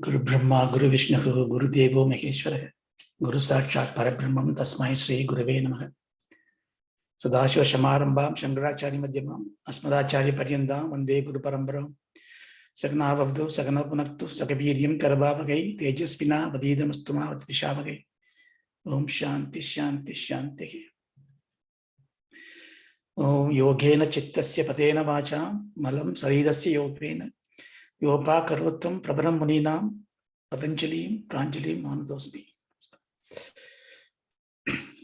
Guru Brahma, Guru Vishnu, Guru Devo Maheshwara, Guru Sakshat Parabrahmam, Tasmai Sri Gurave Namaha. Sadashiva Shamarambam, Shankaracharya Madhyamam, Asmadacharya Paryandam, Vande Guru Parambaram, Sagna Vavdu, Sagana Punaktu, Sakabiryam Karabhavagai, Tejaspina, Vadidamastuma, Vatvishavage. Om Shanti Shanti Shanti. Om Yogena Chittasya Patena Vacha, Malam Sarirasya Yopena, Yopa Karotam Prabharam Muninam, Patanjali Pranjali Manadosmi.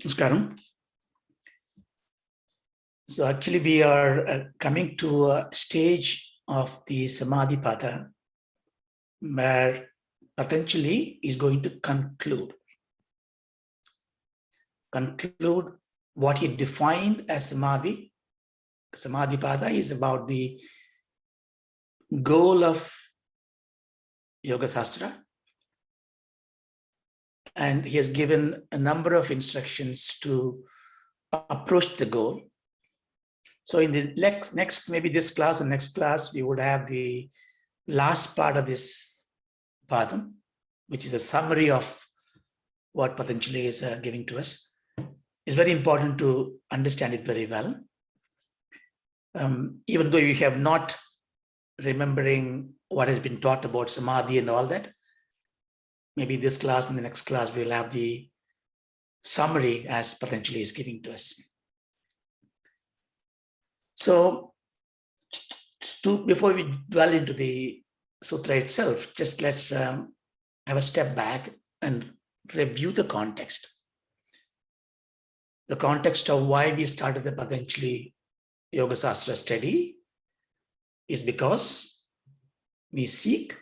Namaskaram. So actually we are coming to a stage of the Samadhi Patha where Patanjali is going to conclude what he defined as Samadhi. Samadhi Patha is about the goal of Yoga Sastra, and he has given a number of instructions to approach the goal. So in the next maybe this class and next class, we would have the last part of this Patha, which is a summary of what Patanjali is giving to us. It's very important to understand it very well. Even though you have not remembering what has been taught about Samadhi and all that, maybe this class and the next class we'll have the summary as Patanjali is giving to us. So before we dwell into the sutra itself, just let's have a step back and review the context. The context of why we started the Patanjali Yoga Sastra study is because we seek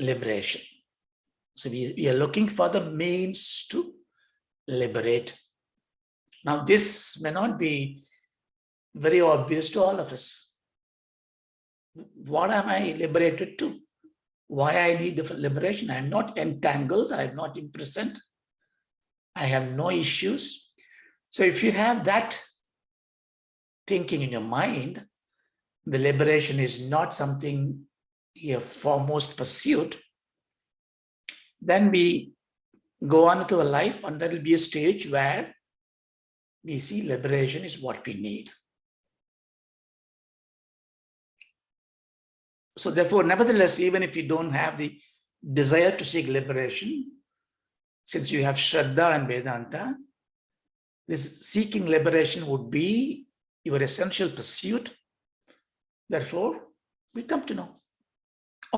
liberation. So we are looking for the means to liberate. Now this may not be very obvious to all of us. What am I liberated to? Why I need liberation? I am not entangled. I am not imprisoned. I have no issues. So if you have that thinking in your mind, the liberation is not something your foremost pursuit, then we go on to a life and there will be a stage where we see liberation is what we need. So therefore, nevertheless, even if you don't have the desire to seek liberation, since you have Shraddha and Vedanta, this seeking liberation would be your essential pursuit. Therefore, we come to know.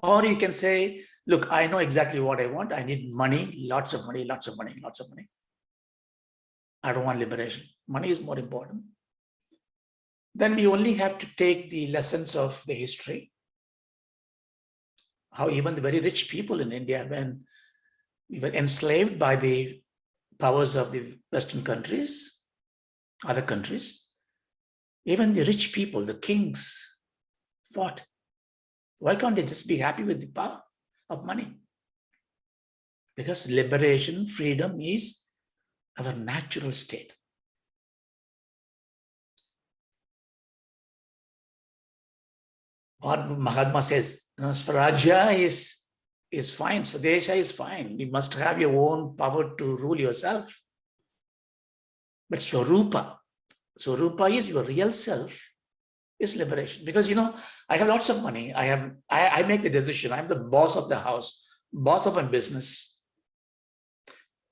Or you can say, look, I know exactly what I want. I need money, lots of money, lots of money, lots of money. I don't want liberation. Money is more important. Then we only have to take the lessons of the history. How even the very rich people in India, when we were enslaved by the powers of the Western countries, other countries, even the rich people, the kings, fought. Why can't they just be happy with the power of money? Because liberation, freedom is our natural state. What Mahatma says, Swarajya is fine, Swadesha is fine. You must have your own power to rule yourself. But Swarupa is your real self, is liberation. Because, I have lots of money. I make the decision. I'm the boss of the house, boss of my business.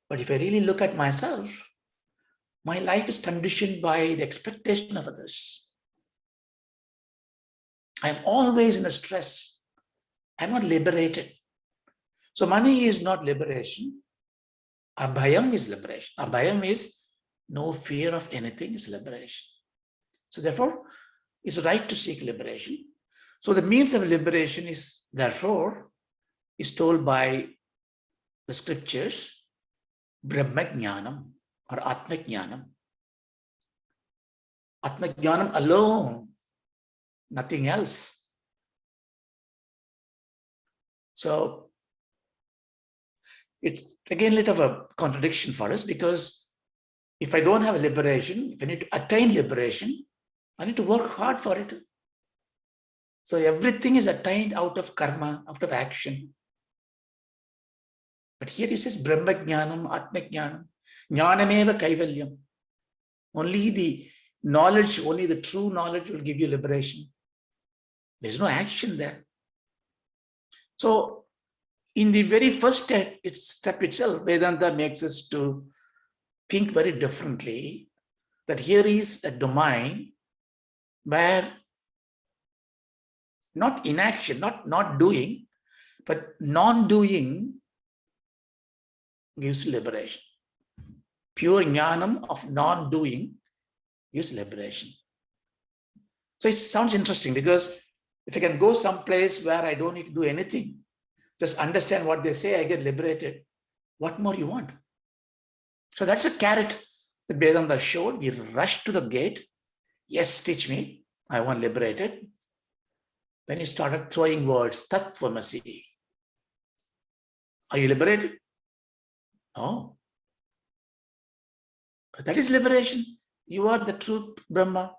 But if I really look at myself, my life is conditioned by the expectation of others. I'm always in a stress. I'm not liberated. So money is not liberation. Abhayam is liberation. Abhayam is no fear of anything is liberation. So therefore, it's right to seek liberation. So the means of liberation is therefore is told by the scriptures, Brahmajnanam or Atmajnanam. Atmajnanam alone, nothing else. So it's again a little of a contradiction for us, because if I don't have a liberation, if I need to attain liberation, I need to work hard for it. So everything is attained out of karma, out of action. But here it says Brahma Jnanam, Atma Jnanam, Jnanameva Kaivalyam. Only the knowledge, only the true knowledge will give you liberation. There's no action there. So in the very first step itself, Vedanta makes us to think very differently, that here is a domain where not inaction, not doing, but non-doing gives liberation. Pure jnanam of non-doing gives liberation. So it sounds interesting, because if I can go someplace where I don't need to do anything, just understand what they say, I get liberated. What more you want? So that's a carrot that Vedanta showed. We rushed to the gate. Yes, teach me. I want liberated. Then he started throwing words. Tattvamasi. Are you liberated? No. But that is liberation. You are the truth, Brahma.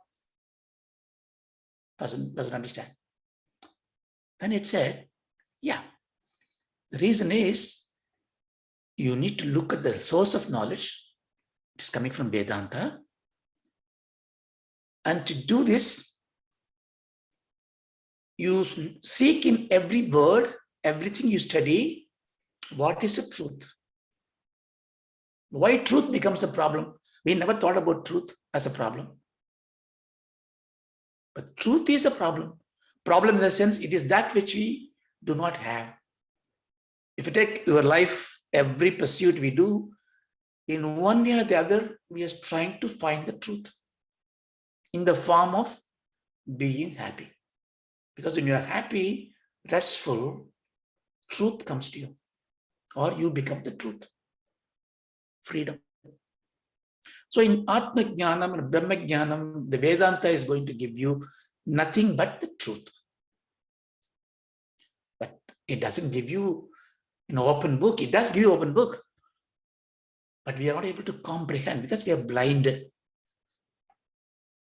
Doesn't understand. Then it said, yeah, the reason is you need to look at the source of knowledge. It's coming from Vedanta. And to do this, you seek in every word, everything you study, what is the truth? Why truth becomes a problem? We never thought about truth as a problem. But truth is a problem. Problem in the sense, it is that which we do not have. If you take your life, every pursuit we do, in one way or the other, we are trying to find the truth in the form of being happy. Because when you are happy, restful, truth comes to you, or you become the truth. Freedom. So in Atma Jnanam and Brahma Jnanam, the Vedanta is going to give you nothing but the truth. But it doesn't give you an open book. It does give you open book. But we are not able to comprehend because we are blinded.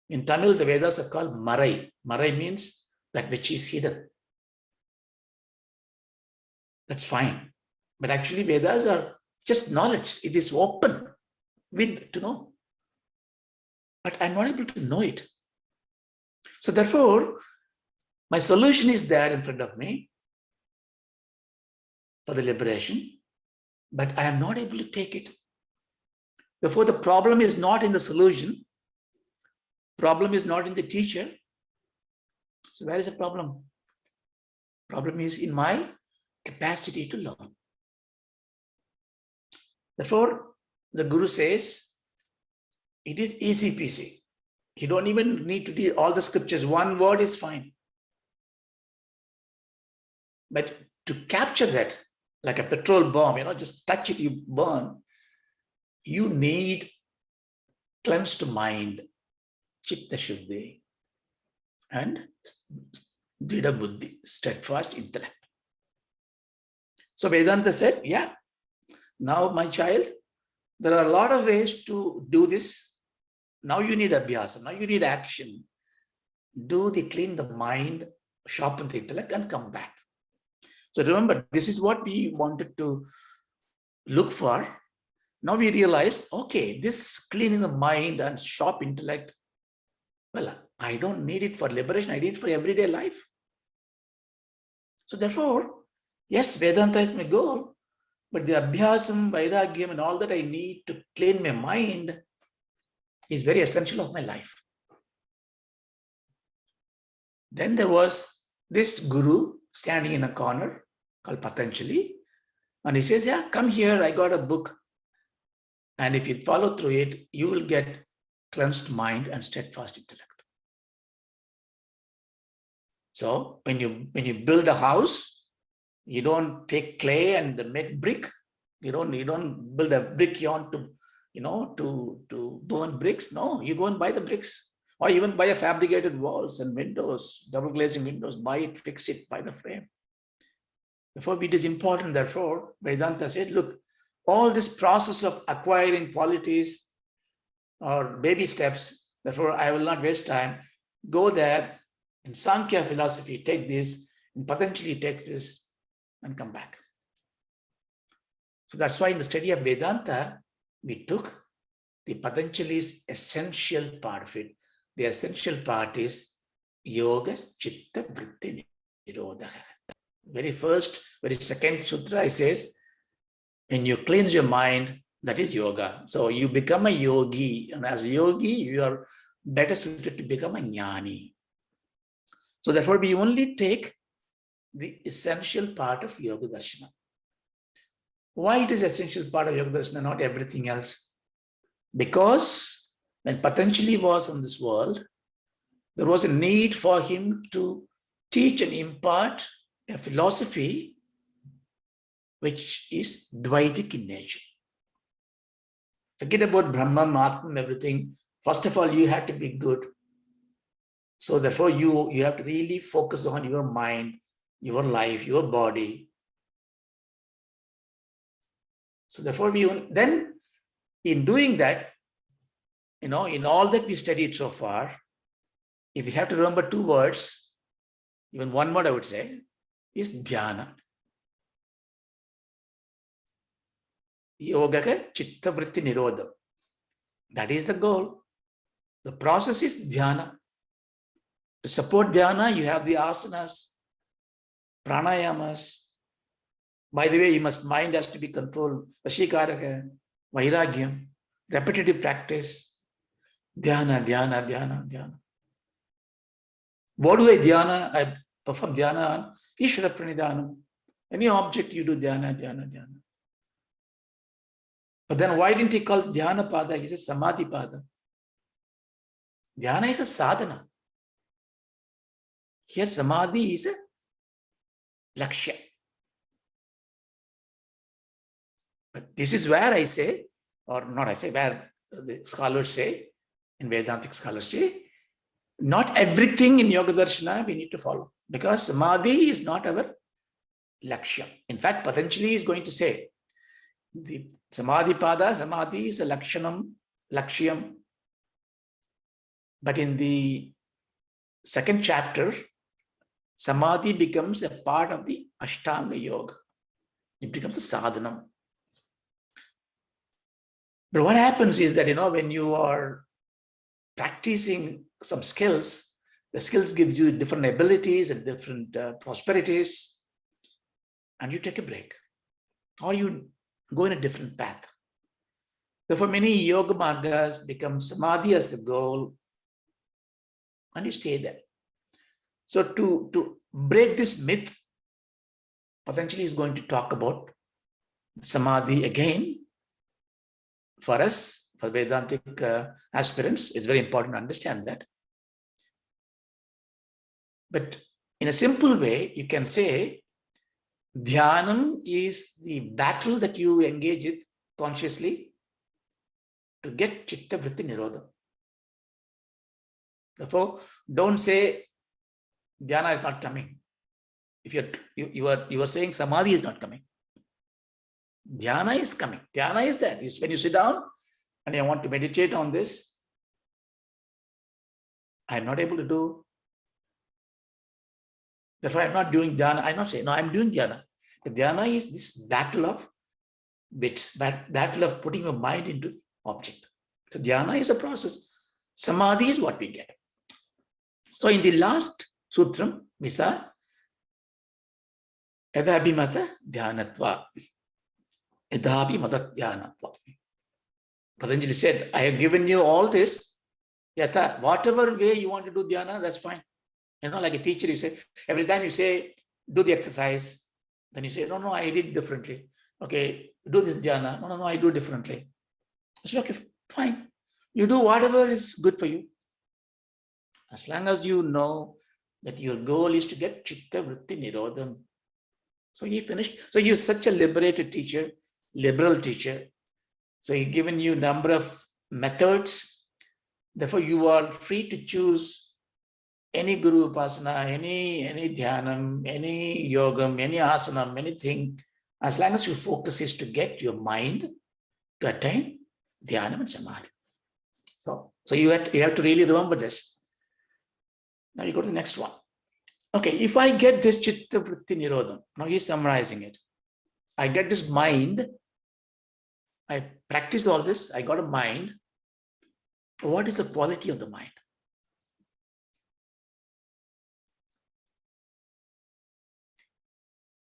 In Tamil, the Vedas are called Marai. Marai means that which is hidden. That's fine. But actually, Vedas are just knowledge. It is open with to know. But I'm not able to know it. So therefore, my solution is there in front of me for the liberation, but I am not able to take it. Therefore, the problem is not in the solution. Problem is not in the teacher. So where is the problem? Problem is in my capacity to learn. Therefore, the Guru says, it is easy peasy. You don't even need to read all the scriptures. One word is fine. But to capture that, like a petrol bomb, just touch it, you burn. You need cleansed mind, chitta shuddhi, and dhrida buddhi, steadfast intellect. So Vedanta said, yeah, now my child, there are a lot of ways to do this. Now you need abhyasa, now you need action. Clean the mind, sharpen the intellect, and come back. So remember, this is what we wanted to look for. Now we realize, okay, this cleaning the mind and sharp intellect, well, I don't need it for liberation, I need it for everyday life. So therefore, yes, Vedanta is my goal, but the abhyasam, vairagyam, and all that I need to clean my mind is very essential of my life. Then there was this guru standing in a corner called Patanjali, and he says, yeah, come here, I got a book. And if you follow through it, you will get cleansed mind and steadfast intellect. So when you build a house, you don't take clay and make brick. You don't build a brick yarn to burn bricks. No, you go and buy the bricks, or even buy a fabricated walls and windows, double glazing windows, buy it, fix it, buy the frame. Therefore, it is important. Therefore, Vedanta said, look, all this process of acquiring qualities or baby steps, therefore, I will not waste time. Go there in Sankhya philosophy, take this, in Patanjali, take this, and come back. So that's why in the study of Vedanta, we took the Patanjali's essential part of it. The essential part is Yoga Chitta Vritti Nirodha. Very first, very second sutra, it says, when you cleanse your mind, that is yoga. So you become a yogi, and as a yogi, you are better suited to become a jnani. So therefore, we only take the essential part of Yoga Darshana. Why it is essential part of Yoga Darshana, not everything else? Because when Patanjali was in this world, there was a need for him to teach and impart a philosophy which is Dvaitic in nature. Forget about Brahman, Atman, everything. First of all, you have to be good. So therefore, you have to really focus on your mind, your life, your body. So therefore, then in doing that, in all that we studied so far, if you have to remember two words, even one word I would say, is dhyana. Yoga chitta vritti nirodha. That is the goal. The process is dhyana. To support dhyana, you have the asanas, pranayamas. By the way, mind has to be controlled. Vashikaraka, vairagyam, repetitive practice, dhyana, dhyana, dhyana, dhyana. What do I dhyana? I perform dhyana on Ishvara Pranidhanam. Any object you do dhyana, dhyana, dhyana. But then why didn't he call dhyana pada? He says samadhi pada. Dhyana is a sadhana. Here samadhi is a lakshya. But this is where I say, or not I say, where the scholars say, in Vedantic scholars say, not everything in Yoga Darshana we need to follow, because samadhi is not our lakshya. In fact, Patanjali is going to say, the samadhi pada, samadhi is a lakshanam, lakshyam. But in the second chapter, samadhi becomes a part of the Ashtanga Yoga. It becomes a sadhanam. But what happens is that, when you are practicing some skills, the skills gives you different abilities and different prosperities, and you take a break, or you go in a different path. Therefore, many yoga margas become samadhi as the goal, and you stay there. So to break this myth, Patanjali is going to talk about samadhi again. For us, for Vedantic aspirants, it's very important to understand that. But in a simple way, you can say, dhyanam is the battle that you engage with consciously to get chitta vritti nirodha. Therefore, don't say dhyana is not coming. If you are saying samadhi is not coming. Dhyana is coming. Dhyana is that. When you sit down and you want to meditate on this, I'm not able to do. Therefore, I'm not doing dhyana. I'm not saying, no, I'm doing dhyana. The dhyana is this battle of battle of putting your mind into object. So dhyana is a process. Samadhi is what we get. So in the last sutram, we saw yadabhimata dhyanatva. Yadabhimata dhyanatva. Patanjali said, I have given you all this. Yatha, whatever way you want to do dhyana, that's fine. Like a teacher, you say, every time you say, do the exercise, then you say, no, I did it differently. Okay, do this dhyana. No, I do it differently. I said, okay, fine. You do whatever is good for you. As long as you know that your goal is to get chitta vritti nirodham. So he finished. So he was such a liberated teacher, liberal teacher. So he given you a number of methods. Therefore, you are free to choose any guru upasana, any dhyanam, any yogam, any asanam, anything, as long as your focus is to get your mind to attain dhyanam and samadhi. So you have to really remember this. Now you go to the next one. Okay, if I get this chitta vritti nirodham, now he's summarizing it. I get this mind I practiced all this. I got a mind. What is the quality of the mind?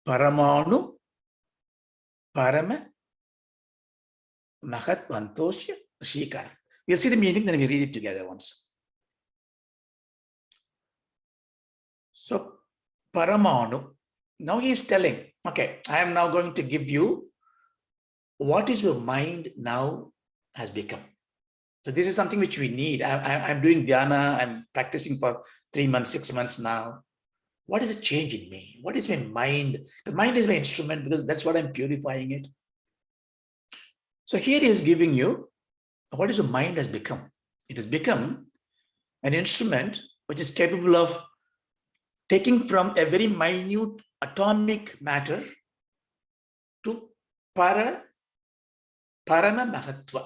Paramanu Parama Mahat Vantosya Shikara. We'll see the meaning, then we read it together once. So, Paramanu. Now he is telling, okay, I am now going to give you what is your mind now has become. So this is something which we need. I'm doing dhyana, I'm practicing for 3 months, 6 months now. What is a change in me? What is my mind? The mind is my instrument because that's what I'm purifying it. So here he is giving you what is your mind has become. It has become an instrument which is capable of taking from a very minute atomic matter to Parama Mahatva.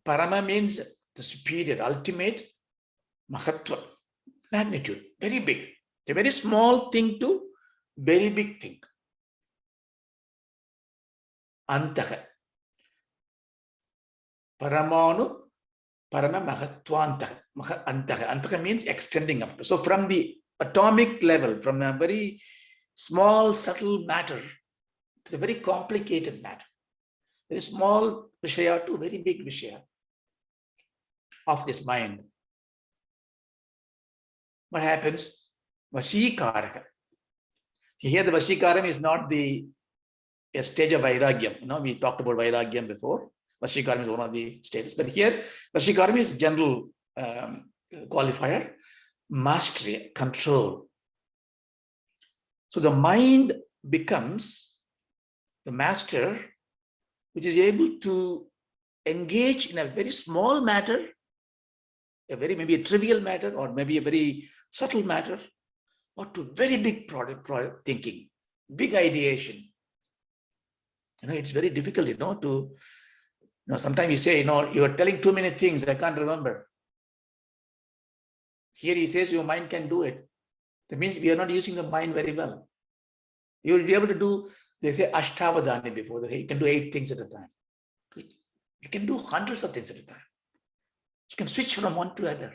Parama means the superior, ultimate, Mahatva, magnitude, very big. It's a very small thing to very big thing. Antaha. Paramanu, Parama Mahatvantaha. Antaha. Antaha means extending up. So from the atomic level, from a very small, subtle matter to the very complicated matter. Very small Vishaya to very big Vishaya of this mind. What happens? Vashikaraka. Here the Vashikaram is not a stage of Vairagyam. We talked about Vairagyam before. Vashikaram is one of the stages. But here, Vashikaram is general qualifier. Mastery, control. So the mind becomes the master which is able to engage in a very small matter, maybe a trivial matter, or maybe a very subtle matter, or to very big product thinking, big ideation. It's very difficult, to, sometimes you say, you are telling too many things, I can't remember. Here he says your mind can do it. That means we are not using the mind very well. You will be able to do, they say Ashtavadani before, you can do 8 things at a time. You can do hundreds of things at a time. You can switch from one to other.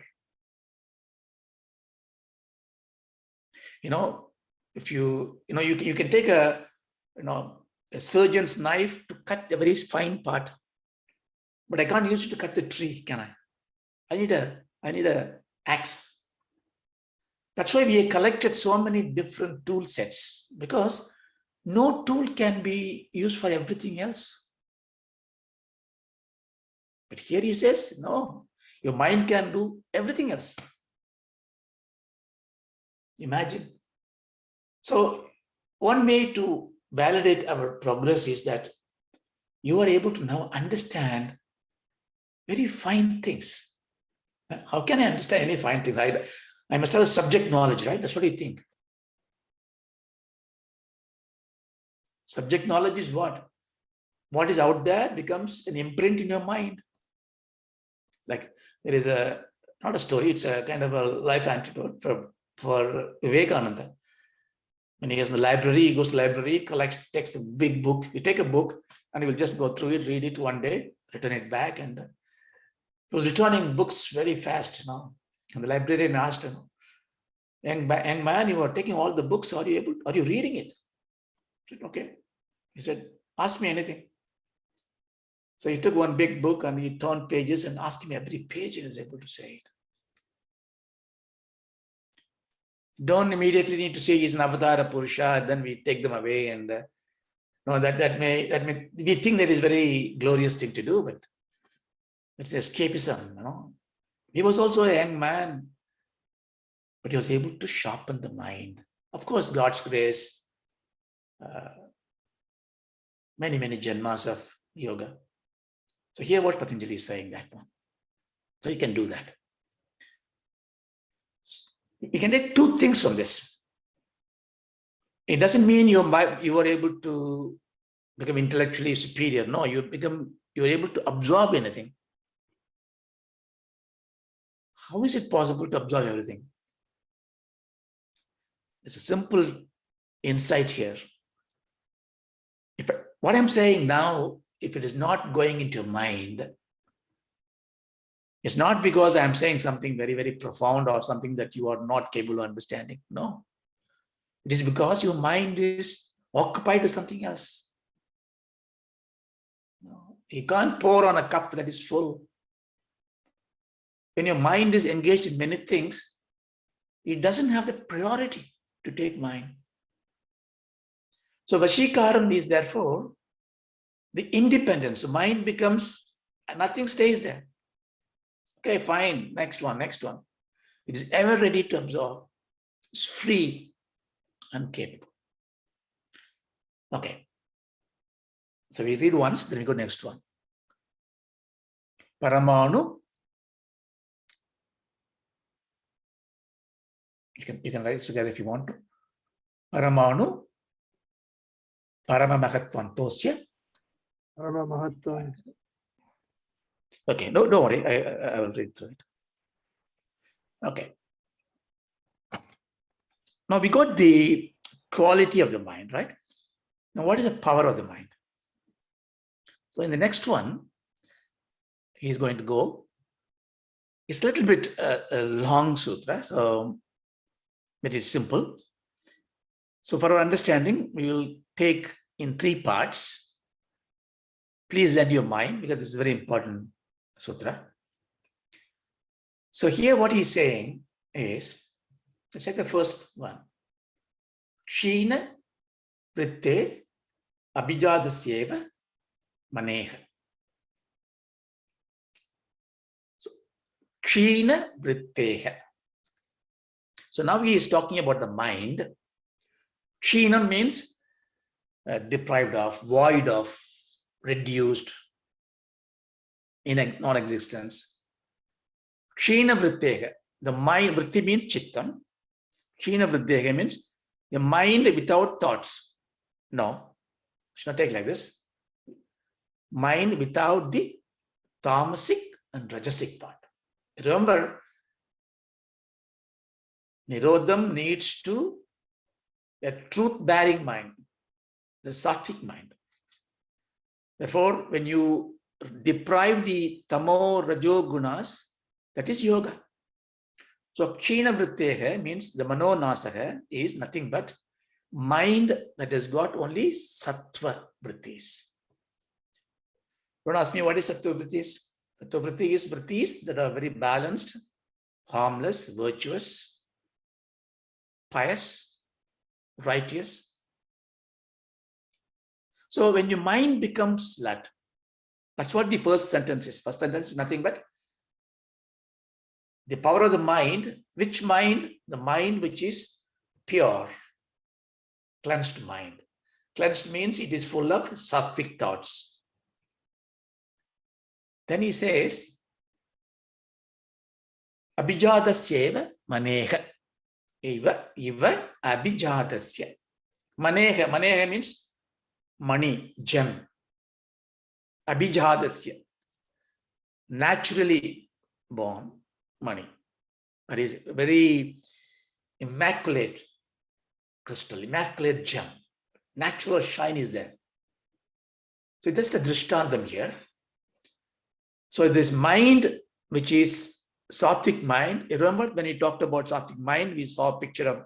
If you can take a surgeon's knife to cut a very fine part, but I can't use it to cut the tree, can I? I need a axe. That's why we have collected so many different tool sets, because no tool can be used for everything else. But here he says, no, your mind can do everything else. Imagine. So one way to validate our progress is that you are able to now understand very fine things. How can I understand any fine things? I must have a subject knowledge, right? That's what you think. Subject knowledge is what? What is out there becomes an imprint in your mind. Like there is not a story, it's a kind of a life antidote for Vivekananda. When he is in the library, he goes to the library, takes a big book. You take a book and he will just go through it, read it one day, return it back. And he was returning books very fast, And the librarian asked him, young man, you are taking all the books. Are you reading it? He said, okay. He said, ask me anything. So he took one big book and he turned pages and asked him every page and he was able to say it. Don't immediately need to say he's an avatar, a Purusha, then we take them away. And that may we think that is very glorious thing to do, but it's escapism, He was also a young man, but he was able to sharpen the mind. Of course, God's grace, many, many janmas of yoga. So here what Patanjali is saying, that one. So you can do that. You can take 2 things from this. It doesn't mean you are able to become intellectually superior. No, you are able to absorb anything. How is it possible to absorb everything? It's a simple insight here. What I'm saying now if it is not going into your mind, it's not because I'm saying something very, very profound or something that you are not capable of understanding. No. It is because your mind is occupied with something else. No. You can't pour on a cup that is full. When your mind is engaged in many things, it doesn't have the priority to take mind. So Vashikaram is therefore the independence. So mind becomes, nothing stays there. Okay, fine, next one, next one. It is ever ready to absorb. It's free and capable. Okay. So we read once, then we go next one. Paramanu. You can write it together if you want to. Paramanu. Paramamahatvantosya. Paramahatva. Okay, no, don't worry. I will read through it. Okay. Now we got the quality of the mind, right? Now what is the power of the mind? So in the next one, he's going to go. It's a little bit a long sutra, so it is simple. So for our understanding, we will take in 3 parts. Please lend your mind because this is a very important sutra. So here what he's saying is, let's check the first one. Kshina vritte abhijadasyeva maneha. So, Kshina vritteha. So now he is talking about the mind. Kshina means deprived of, void of, reduced, in non-existence. Kshina vritteha. The mind, vritti means chittam. Kshina vritteha means the mind without thoughts. No, should not take like this. Mind without the tamasic and rajasic part. Remember, Nirodham needs to a truth-bearing mind, the sattvic mind. Therefore, when you deprive the tamo rajo gunas, that is yoga. So kshina vritteha means the manonasaha is nothing but mind that has got only sattva vrittis. Don't ask me what is sattva vrittis. Sattva vritti is vrittis that are very balanced, harmless, virtuous, pious, righteous. So when your mind becomes that, that's what the first sentence is. First sentence is nothing but the power of the mind. Which mind? The mind which is pure, cleansed mind. Cleansed means it is full of sattvic thoughts. Then he says, abhijadasyeva maneha. Iva abhijadasya. Maneha. Maneha means money, gem. Abhijadasya. Naturally born money. That is very immaculate crystal, immaculate gem. Natural shine is there. So that's the drishtantam here. So this mind, which is sattvic mind, you remember when we talked about sattvic mind, we saw a picture of,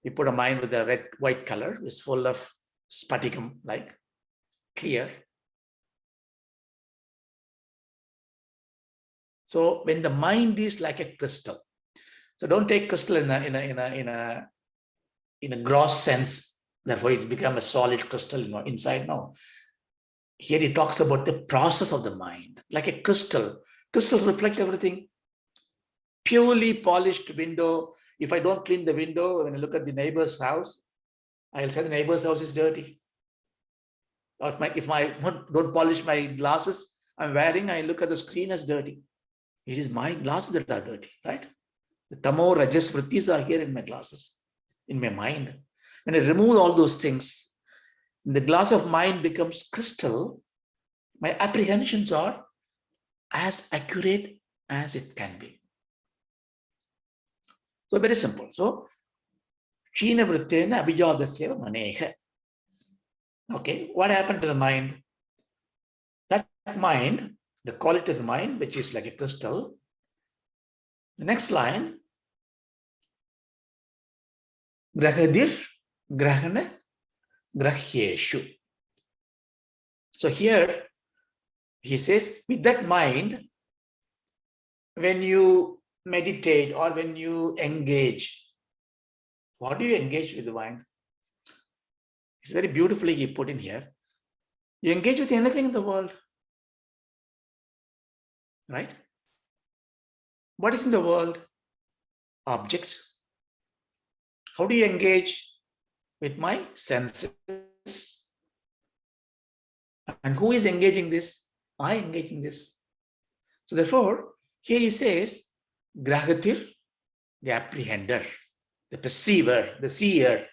we put a mind with a red, white color, it's full of spatikam, like clear. So when the mind is like a crystal, so don't take crystal in a gross sense, therefore it becomes a solid crystal, inside. No. Here he talks about the process of the mind, like a crystal. Crystal reflects everything. Purely polished window. If I don't clean the window, when I look at the neighbor's house, I'll say the neighbor's house is dirty. Or if I don't polish my glasses I'm wearing, I look at the screen as dirty. It is my glasses that are dirty, right? The tamo rajas vrittis are here in my glasses, in my mind. When I remove all those things, the glass of mind becomes crystal. My apprehensions are as accurate as it can be. So very simple. So, kshina vrittena abhijadasyeva maneha. Okay, what happened to the mind? mind, the quality of the mind, which is like a crystal. The next line, grahadir, grahana, grahyeshu. So here he says, with that mind, when you meditate or when you engage, what do you engage with the mind? It's very beautifully he put in here. You engage with anything in the world, right? What is in the world? Objects. How do you engage? With my senses. And who is engaging this? I engaging this. So therefore, here he says, grahatir, the apprehender, the perceiver, the seer.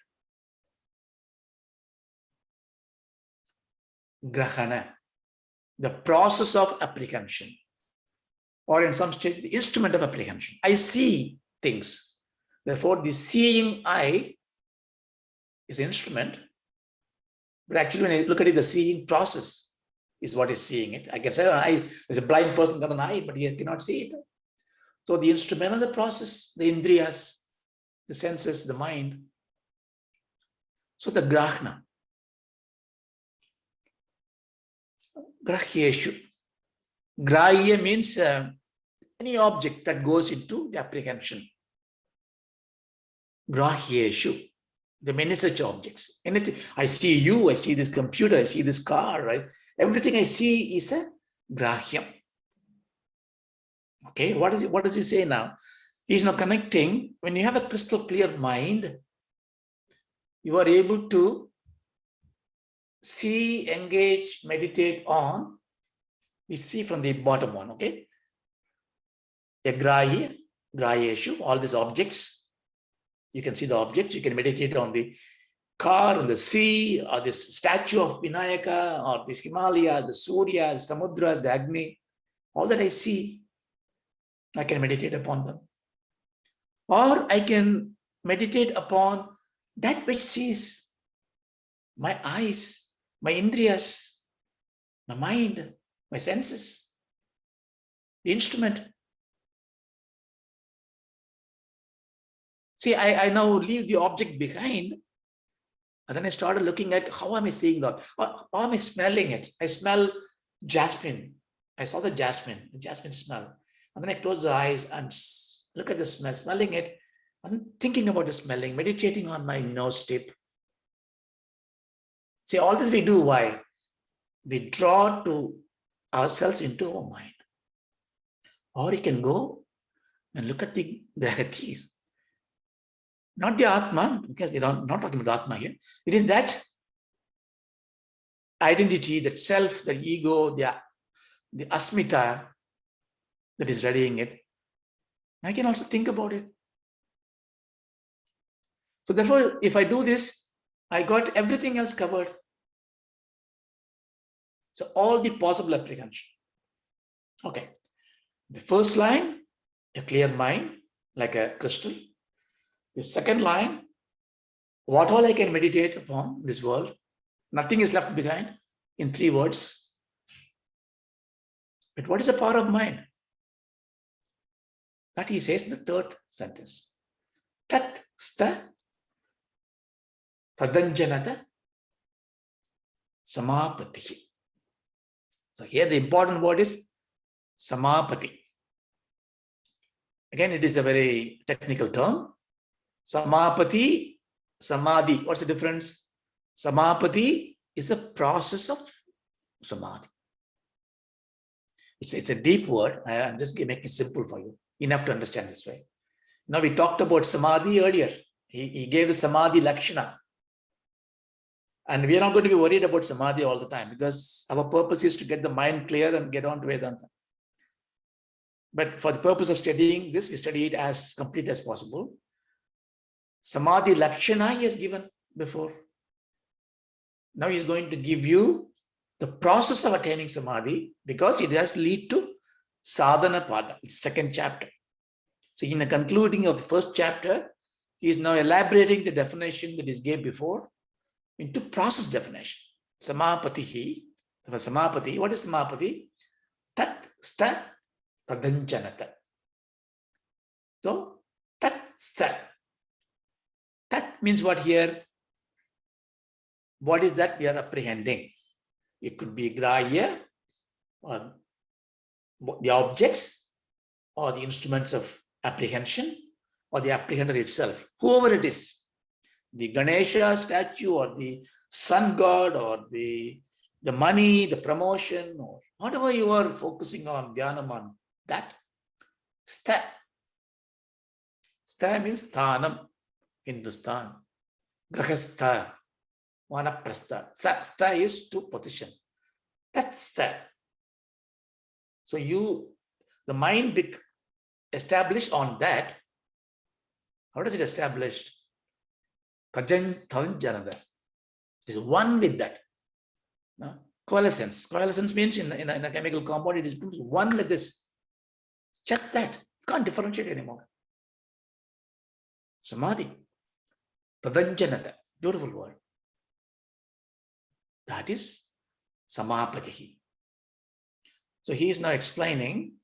Grahana, the process of apprehension. Or in some stage, the instrument of apprehension. I see things. Therefore, the seeing eye is an instrument. But actually, when I look at it, the seeing process is what is seeing it. I can say, there's a blind person got an eye, but he cannot see it. So the instrument of the process, the indriyas, the senses, the mind. So the grahana. Grahyeshu. Grahya means any object that goes into the apprehension. Grahyeshu. The many such objects. Anything. I see you, I see this computer, I see this car, right? Everything I see is a grahyam. Okay, what is it? What does he say now? He's now connecting. When you have a crystal clear mind, you are able to see, engage, meditate on. We see from the bottom one, okay? A grahya, grahyeshu, all these objects. You can see the objects, you can meditate on the car, on the sea, or this statue of Vinayaka, or this Himalaya, the Surya, the Samudra, the Agni. All that I see, I can meditate upon them. Or I can meditate upon that which sees. My eyes, my indriyas, my mind, my senses, the instrument. See, I now leave the object behind, and then I started looking at how am I seeing that? How am I smelling it? I smell jasmine. I saw the jasmine smell. And then I close the eyes and look at the smell, smelling it, and thinking about the smelling, meditating on my nose tip. See, all this we do, why? We draw to ourselves into our mind. Or you can go and look at the Grahatir. Not the Atma, because we're not talking about Atma here. It is that identity, that self, the ego, the asmita that is readying it. I can also think about it. So therefore, if I do this, I got everything else covered. So all the possible apprehension. Okay. The first line, a clear mind, like a crystal. The second line, what all I can meditate upon this world. Nothing is left behind in 3 words. But what is the power of mind? That he says in the third sentence. Tat sta tadanjanata samapati. So here the important word is samapati. Again, it is a very technical term. Samapati, samadhi. What's the difference? Samapati is a process of samadhi. It's a deep word. I'm just making it simple for you. Enough to understand this way. Now we talked about samadhi earlier. He gave the samadhi lakshana. And we are not going to be worried about samadhi all the time because our purpose is to get the mind clear and get on to Vedanta. But for the purpose of studying this, we study it as complete as possible. Samadhi lakshana he has given before. Now he is going to give you the process of attaining samadhi because it has to lead to sadhana pada. It's second chapter. So in the concluding of the first chapter, he is now elaborating the definition that is gave before into process definition. Samapatihi, For samapati, what is samapati? Tat sta tadanjanata. So, tat sta. Tat means what here? What is that we are apprehending? It could be grahya, or the objects, or the instruments of apprehension, or the apprehender itself, whoever it is. The Ganesha statue, or the sun god, or the money, the promotion, or whatever you are focusing on, dhyanam on, that. Sta. Sta means sthanam, Hindustan. Grahastha, vanaprastha. Sta is to position. That's that. So the mind established on that. How does it establish? It is one with that. No? Coalescence. Coalescence means in a chemical compound, it is one with this. Just that. You can't differentiate anymore. Samadhi. Tadanjanata. Beautiful word. That is samapatihi. So he is now explaining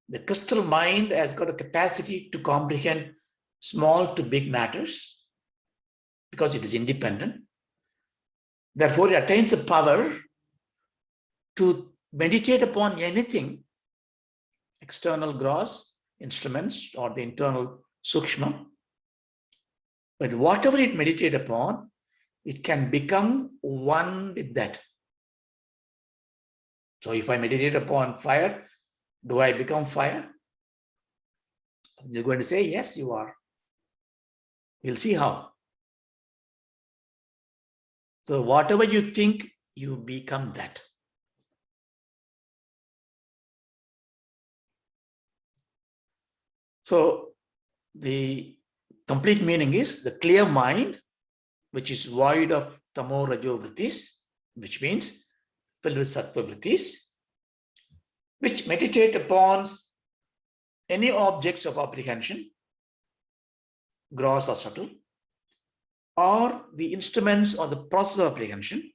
the crystal mind has got a capacity to comprehend small to big matters because it is independent. Therefore, it attains the power to meditate upon anything, external gross instruments or the internal sukshma. But whatever it meditates upon, it can become one with that. So if I meditate upon fire, do I become fire? You're going to say, yes, you are. We'll see how. So whatever you think, you become that. So the complete meaning is the clear mind, which is void of tamo rajo vrittis, which means filled with sattva vrittis, which meditate upon any objects of apprehension, gross or subtle, or the instruments or the process of apprehension,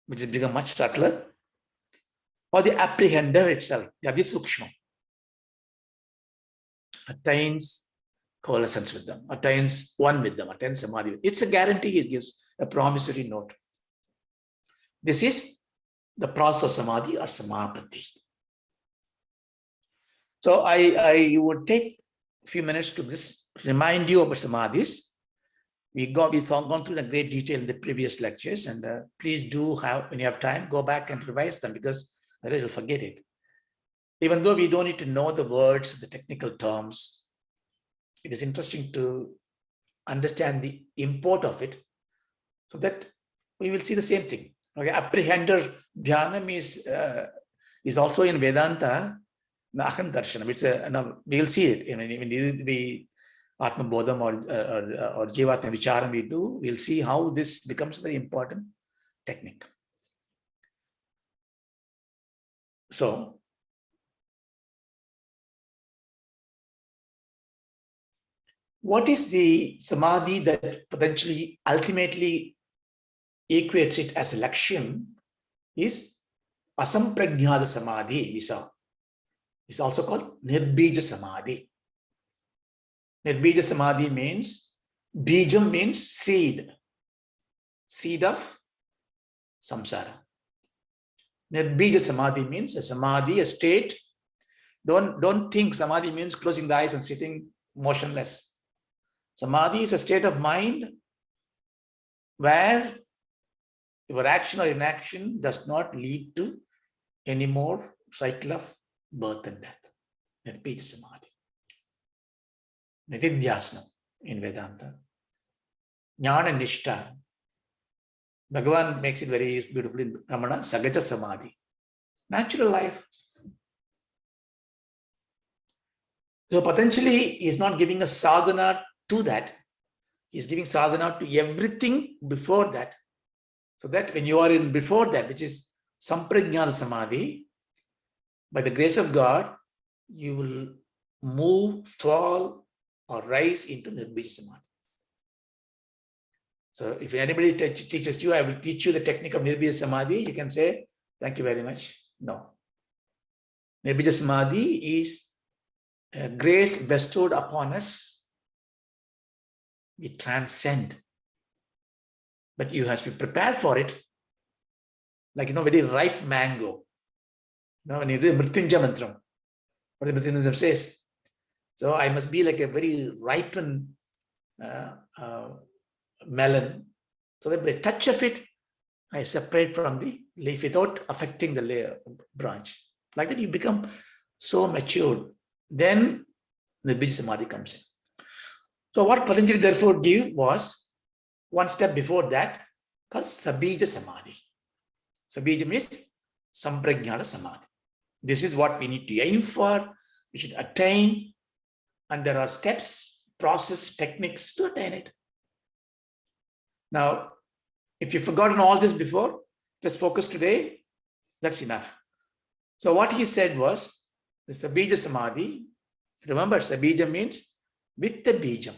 which has become much subtler, or the apprehender itself, the sukshma, attains coalescence with them, attains one with them, attains samadhi. It's a guarantee he gives, a promissory note. This is the process of samadhi or samapati. So I would take a few minutes to just remind you about samadhis. We've gone through in great detail in the previous lectures, and please do have, when you have time, go back and revise them because otherwise you'll forget it. Even though we don't need to know the words, the technical terms, it is interesting to understand the import of it so that we will see the same thing. Okay, apprehender dhyanam is also in Vedanta, Aham Darshana, which we will see it. When we Atma Bodham or Jivatma Vicharam we do, we'll see how this becomes a very important technique. So, what is the samadhi that potentially ultimately equates it as a lakshyan is asamprajnada samadhi, we saw. It's also called nirbija samadhi. Nirbija samadhi means, bijam means seed, seed of samsara. Nirbija samadhi means a samadhi, a state. Don't think samadhi means closing the eyes and sitting motionless. Samadhi is a state of mind where your action or inaction does not lead to any more cycle of birth and death. Nirbija samadhi. Nididhyasana in Vedanta. Jnana Nishta. Bhagavan makes it very beautifully in Ramana, Sagaja Samadhi. Natural life. So Patanjali is not giving a sadhana to that. He is giving sadhana to everything before that. So that when you are in before that, which is Samprajnana Samadhi, by the grace of God, you will move, fall, or rise into Nirbija Samadhi. So if anybody teaches you, I will teach you the technique of Nirbija Samadhi, you can say, Thank you very much. No. Nirbija Samadhi is grace bestowed upon us. We transcend. But you have to be prepared for it. Like, very ripe mango. When you do Mrityunjaya Mantram, what the Mrityunjaya says. So I must be like a very ripened melon. So that by touch of it, I separate from the leaf without affecting the layer branch. Like that, you become so matured. Then the Nirbija Samadhi comes in. So what Patanjali therefore gave was one step before that, called Sabija Samadhi. Sabija means Samprajnana Samadhi. This is what we need to aim for, we should attain, and there are steps, process, techniques to attain it. Now, if you've forgotten all this before, just focus today, that's enough. So what he said was, the Sabija Samadhi, remember Sabija means with the Bijam.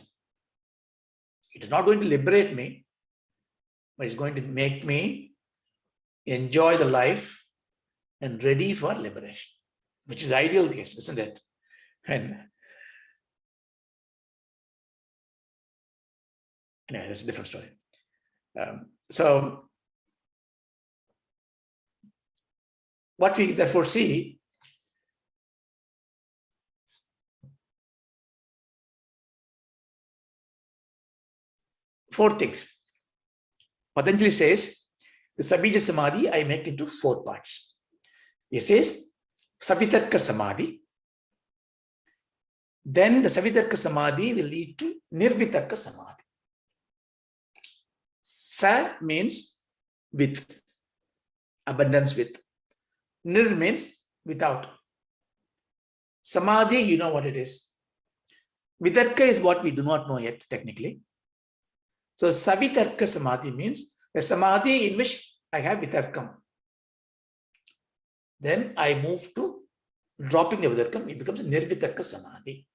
It is not going to liberate me, but it's going to make me enjoy the life and ready for liberation, which is ideal case, isn't it? And anyway, that's a different story. So what we therefore see, four things. Patanjali says, the Sabija Samadhi I make into four parts. He says, Savitarka Samadhi. Then the Savitarka Samadhi will lead to Nirvitarka Samadhi. Sa means with, abundance with. Nir means without. Samadhi, you know what it is. Vitarka is what we do not know yet, technically. So Savitarka Samadhi means a Samadhi in which I have Vitarkam. Then I move to dropping the Vitarkam, it becomes a Nirvitarka Samadhi.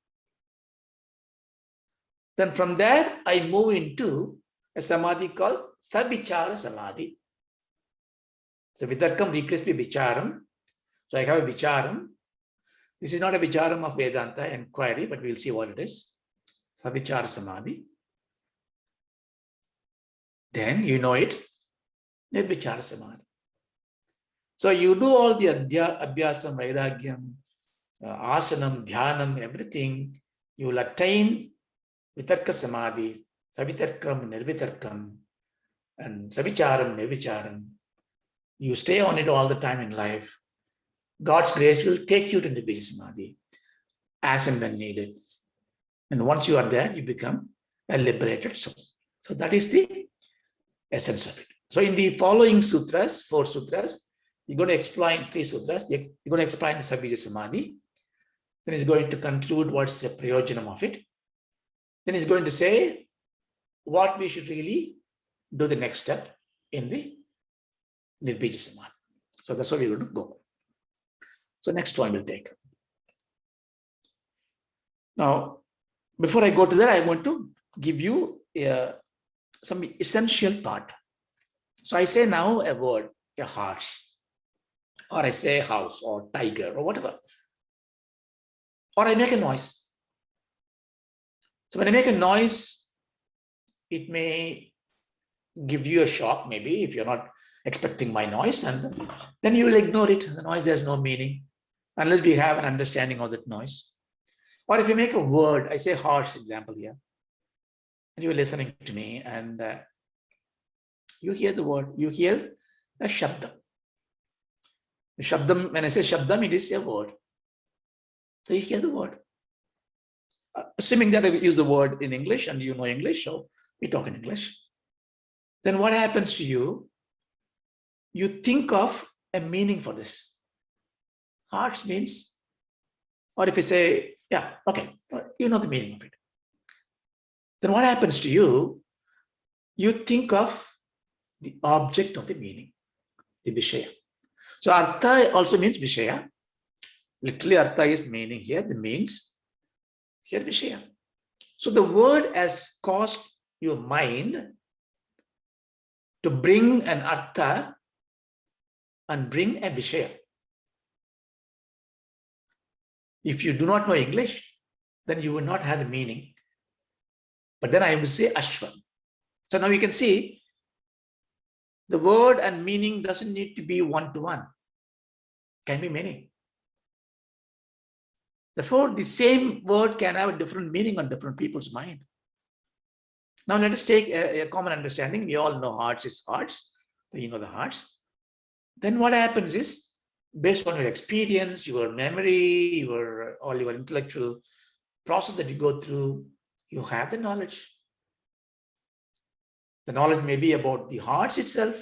Then from there, I move into a Samadhi called Savichara Samadhi. So Vitarkam replaced by Vicharam. So I have a Vicharam. This is not a Vicharam of Vedanta inquiry, but we'll see what it is. Savichara Samadhi. Then you know it, Nirvichara Samadhi. So you do all the Abhyasam, Vairagyam, Asanam, Dhyanam, everything, you will attain Vitarka Samadhi, Savitarkam, Nirvitarkam, and Savicharam, Nirvicharam. You stay on it all the time in life. God's grace will take you to Nirbija Samadhi as and when needed. And once you are there, you become a liberated soul. So that is the essence of it. So in the following sutras, 4 sutras, you're going to explain 3 sutras. You're going to explain the Sabija Samadhi. Then he's going to conclude what's the prayojanam of it. Then he's going to say what we should really do the next step in the Nirbija Samadhi. So that's what we're going to go. So next one we'll take. Now, before I go to that, I want to give you some essential part. So I say now a word, a horse, or I say house or tiger or whatever, or I make a noise. So when I make a noise, it may give you a shock, maybe if you're not expecting my noise, and then you will ignore it. The noise has no meaning unless we have an understanding of that noise. Or if you make a word, I say horse, example here, and you're listening to me, and you hear the word, you hear a shabdam. The shabdam, when I say shabdam, it is a word. So you hear the word. Assuming that I use the word in English and you know English, so we talk in English. Then what happens to you? You think of a meaning for this. Hearts means, or if you say, yeah, okay, you know the meaning of it. Then what happens to you? You think of the object of the meaning, the Vishaya. So Artha also means Vishaya. Literally Artha is meaning here, the means here Vishaya. So the word has caused your mind to bring an Artha and bring a Vishaya. If you do not know English, then you will not have the meaning. But then I will say Ashwa. So now you can see the word and meaning doesn't need to be one-to-one. Can be many. Therefore, the same word can have a different meaning on different people's mind. Now let us take a common understanding. We all know hearts is hearts. So you know the hearts. Then what happens is, based on your experience, your memory, all your intellectual process that you go through, you have the knowledge. The knowledge may be about the hearts itself,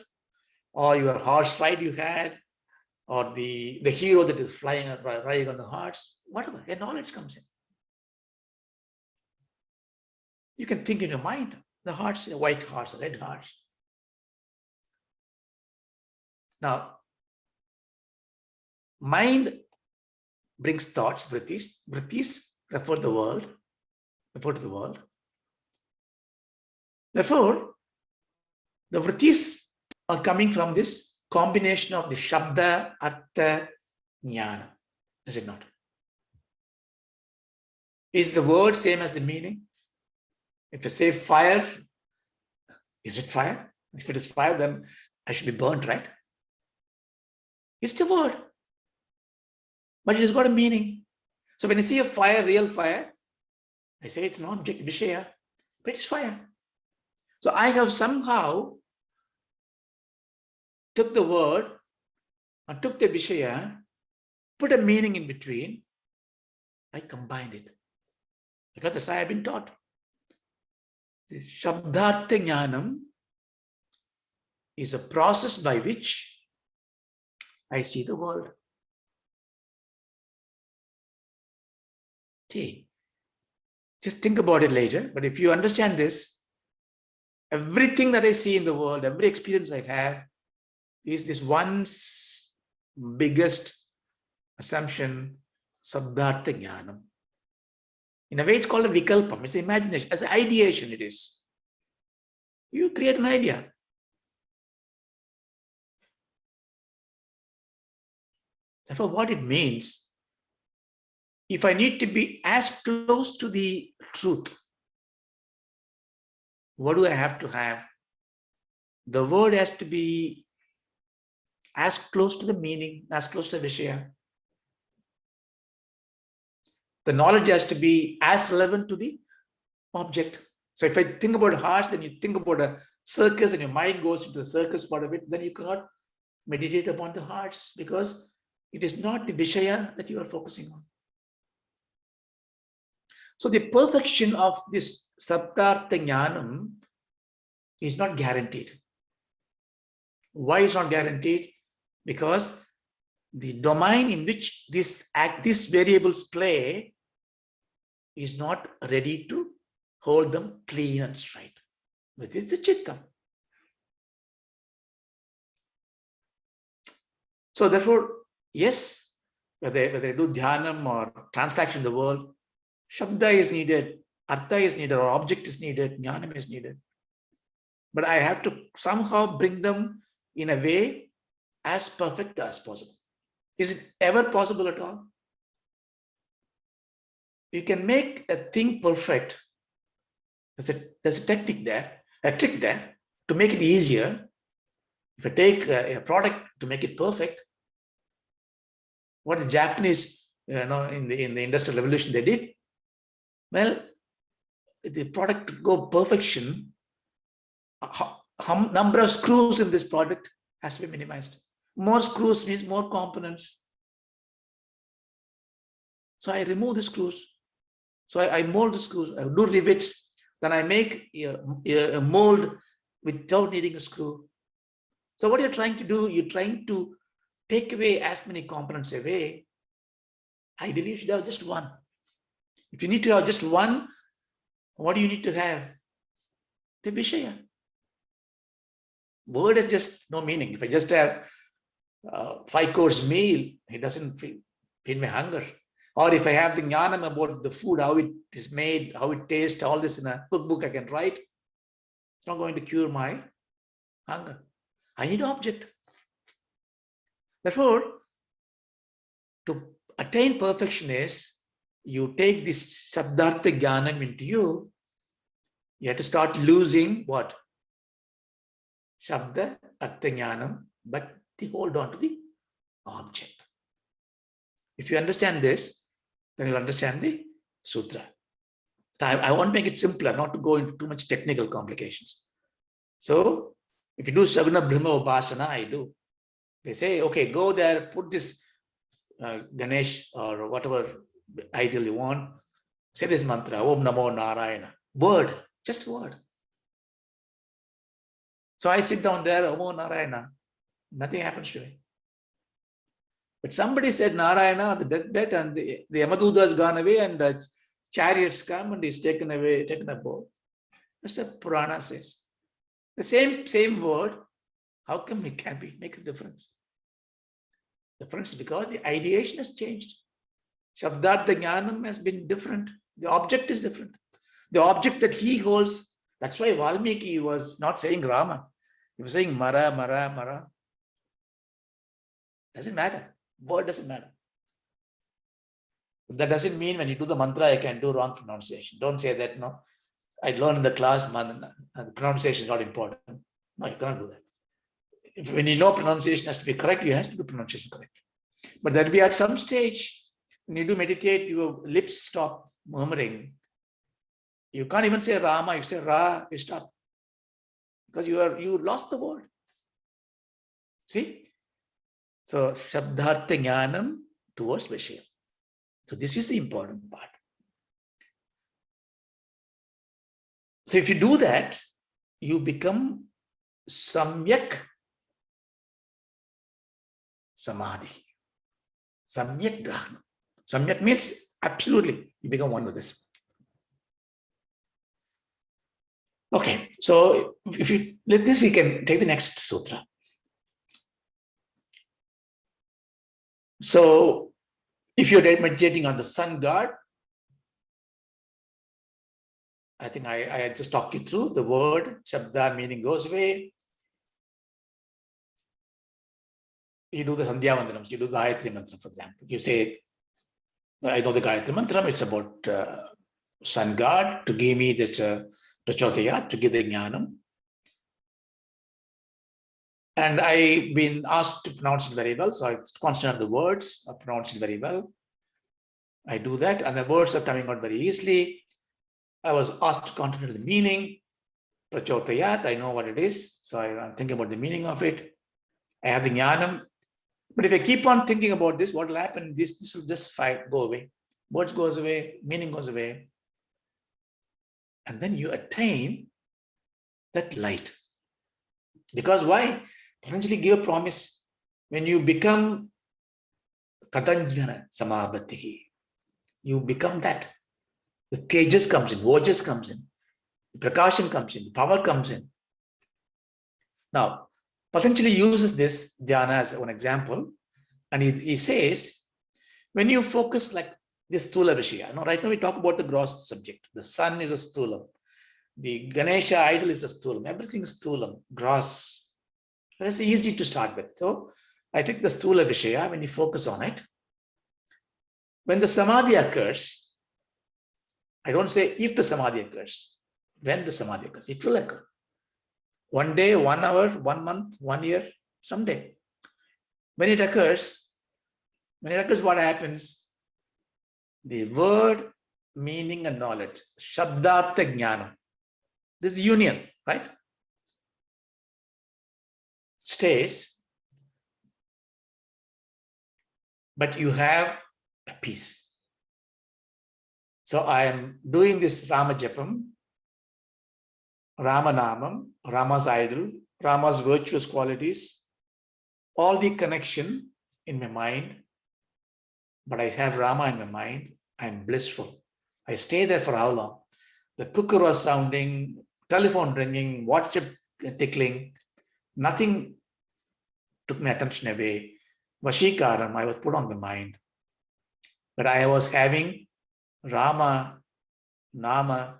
or your horse ride you had, or the hero that is flying riding on the hearts, whatever, a knowledge comes in. You can think in your mind, the hearts, a white hearts, a red hearts. Now, mind brings thoughts, vrittis. Vrittis refer to the world. Therefore, the vrittis are coming from this combination of the Shabda, Artha, Jnana. Is it not? Is the word same as the meaning? If I say fire, is it fire? If it is fire, then I should be burnt, right? It's the word. But it has got a meaning. So when you see a fire, real fire, I say it's an object, Vishaya, but it's fire. So I have somehow took the word and took the Vishaya, put a meaning in between, I combined it. Because that's how I have been taught. The Shabdartha Jnanam is a process by which I see the world. See, just think about it later. But if you understand this, everything that I see in the world, every experience I have, is this one's biggest assumption, Sabdartha Jnanam. In a way, it's called a Vikalpam. It's imagination. As an ideation, it is. You create an idea. Therefore, what it means, if I need to be as close to the truth, what do I have to have? The word has to be as close to the meaning, as close to the Vishaya. The knowledge has to be as relevant to the object. So if I think about hearts, then you think about a circus and your mind goes into the circus part of it, then you cannot meditate upon the hearts because it is not the Vishaya that you are focusing on. So the perfection of this Sabdartha Jnanam is not guaranteed. Why is not guaranteed? Because the domain in which these variables play is not ready to hold them clean and straight. Which is the Chitta. So therefore, yes, whether I do dhyanam or transaction in the world, Shabda is needed, Artha is needed, or object is needed, Jnanam is needed. But I have to somehow bring them in a way as perfect as possible. Is it ever possible at all? You can make a thing perfect. There's a technique there, a trick there to make it easier. If I take a product to make it perfect, what the Japanese, in the Industrial Revolution they did, well, the product to go perfection, number of screws in this product has to be minimized. More screws means more components. So I remove the screws. So I mold the screws, I do rivets, then I make a mold without needing a screw. So what you're trying to do, you're trying to take away as many components away. Ideally, you should have just one. If you need to have just one, what do you need to have? The Vishaya. Word has just no meaning. If I just have 5-course meal, it doesn't feed my hunger. Or if I have the jnanam about the food, how it is made, how it tastes, all this in a cookbook I can write, it's not going to cure my hunger. I need an object. Therefore, to attain perfection is you take this Shabdartha Jnanam into you. You have to start losing what? Shabda, Artha Jnanam, but they hold on to the object. If you understand this, then you'll understand the sutra. I want to make it simpler, not to go into too much technical complications. So, if you do Saguna Brahma Upasana, I do. They say, okay, go there, put this Ganesh or whatever idol you want, say this mantra, Om Namo Narayana. Word, just word. So I sit down there, Om Narayana. Nothing happens to me. But somebody said Narayana on the deathbed, and the Yamaduta has gone away, and the chariots come and he's taken away, taken a bow. That's what Purana says. The same word, how come it can be? Make a difference. Difference because the ideation has changed. Shabdartha Jnanam has been different. The object is different. The object that he holds, that's why Valmiki was not saying Rama. He was saying Mara, Mara, Mara. Doesn't matter. Word doesn't matter. That doesn't mean when you do the mantra, I can do wrong pronunciation. Don't say that, no. I learned in the class, the pronunciation is not important. No, you cannot do that. When you know pronunciation has to be correct, you have to do pronunciation correct. But there'll be at some stage, when you do meditate, your lips stop murmuring. You can't even say Rama, you say Ra, you stop. Because you lost the word. See? So, Shabdartha Jnanam towards Vishya. So, this is the important part. So, if you do that, you become Samyak Samadhi. Samyak Drahana. Samyak means absolutely, you become one with this. Okay, so if you let this, we can take the next sutra. So, if you're meditating on the sun god, I think I just talked you through the word, Shabda meaning goes away. You do the Sandhya Vandanams, you do Gayatri Mantra, for example. You say, I know the Gayatri Mantra, it's about sun god to give me this Prachotaya, to give the Jnanam. And I've been asked to pronounce it very well, so I concentrate on the words, I pronounce it very well. I do that, and the words are coming out very easily. I was asked to concentrate on the meaning. Prachotayat, I know what it is, so I'm thinking about the meaning of it. I have the Jnanam. But if I keep on thinking about this, what will happen? This will just go away. Words goes away, meaning goes away. And then you attain that light. Because why? Patanjali gave a promise. When you become Katanjana Samabhatihi, you become that. The tejas comes in, Ojas comes in, the Prakasham comes in, the power comes in. Now, Patanjali uses this dhyana as one example, and he says, when you focus like this Stula Vishya, right now we talk about the gross subject. The sun is a Stulam. The Ganesha idol is a Stulam. Everything is Stulam, gross. That's easy to start with. So I take the Stula Vishya, when you focus on it. When the Samadhi occurs, I don't say if the Samadhi occurs, when the Samadhi occurs, it will occur. 1 day, 1 hour, 1 month, 1 year, someday. When it occurs, what happens? The word, meaning, and knowledge, Shabdartha Jnana, this union, right? Stays, but you have a peace. So I am doing this Rama Japam, Rama Namam, Rama's idol, Rama's virtuous qualities, all the connection in my mind, but I have Rama in my mind, I'm blissful. I stay there for how long? The cooker was sounding, telephone ringing, WhatsApp tickling, nothing took my attention away. Vashikaram, I was put on my mind. But I was having Rama, Nama,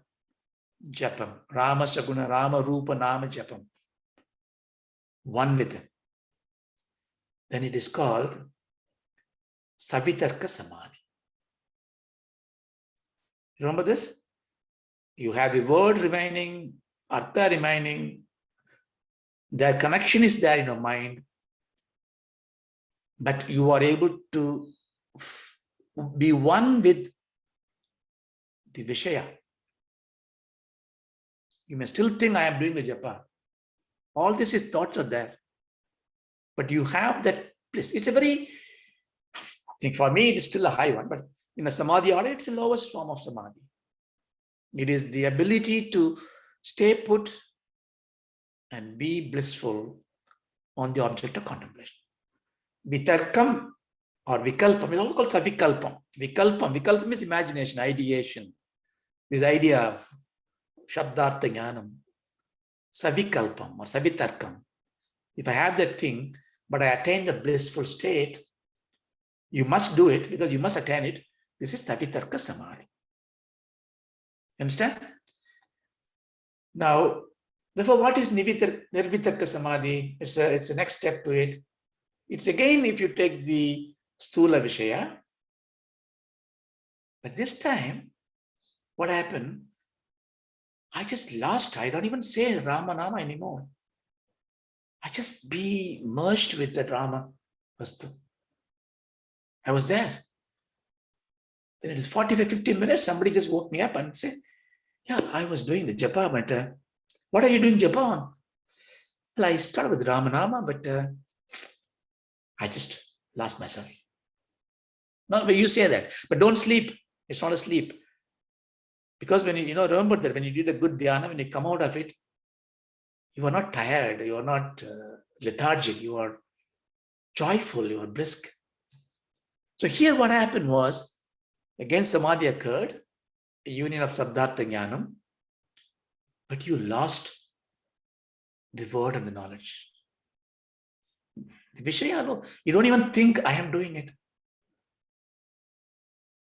Japam, Rama Saguna, Rama Rupa, Nama Japam. One with him. then it is called Savitarka Samadhi. Remember this? You have the word remaining, artha remaining, their connection is there in your mind, but you are able to be one with the Vishaya. You may still think I am doing the japa. All this is thoughts are there. But you have that bliss. It's a very, I think for me, it is still a high one, but in a samadhi order, it's the lowest form of samadhi. It is the ability to stay put and be blissful on the object of contemplation. Vitarkam or vikalpam is also called savikalpam. Vikalpam is imagination, ideation. This idea of shabdartha jnanam. Savikalpam or savitarkam. If I have that thing, but I attain the blissful state, you must do it because you must attain it. This is savitarka samadhi. Understand? Now, therefore, what is nirvitarka samadhi? It's a next step to it. It's again, if you take the stula vishaya, but this time, what happened? I just lost. I don't even say Rama Nama anymore. I just be merged with that Rama Vastu. I was there. Then it is 45, 15 minutes. Somebody just woke me up and said, yeah, I was doing the japa, but what are you doing japa on? Well, I started with Ramanama, but I just lost myself. No, but you say that, but don't sleep. It's not a sleep. Because when you remember that when you did a good dhyana, when you come out of it, you are not tired, you are not lethargic, you are joyful, you are brisk. So here what happened was, again Samadhi occurred, a union of Sabdartha Jnanam, but you lost the word and the knowledge. The Vishaya, you don't even think I am doing it.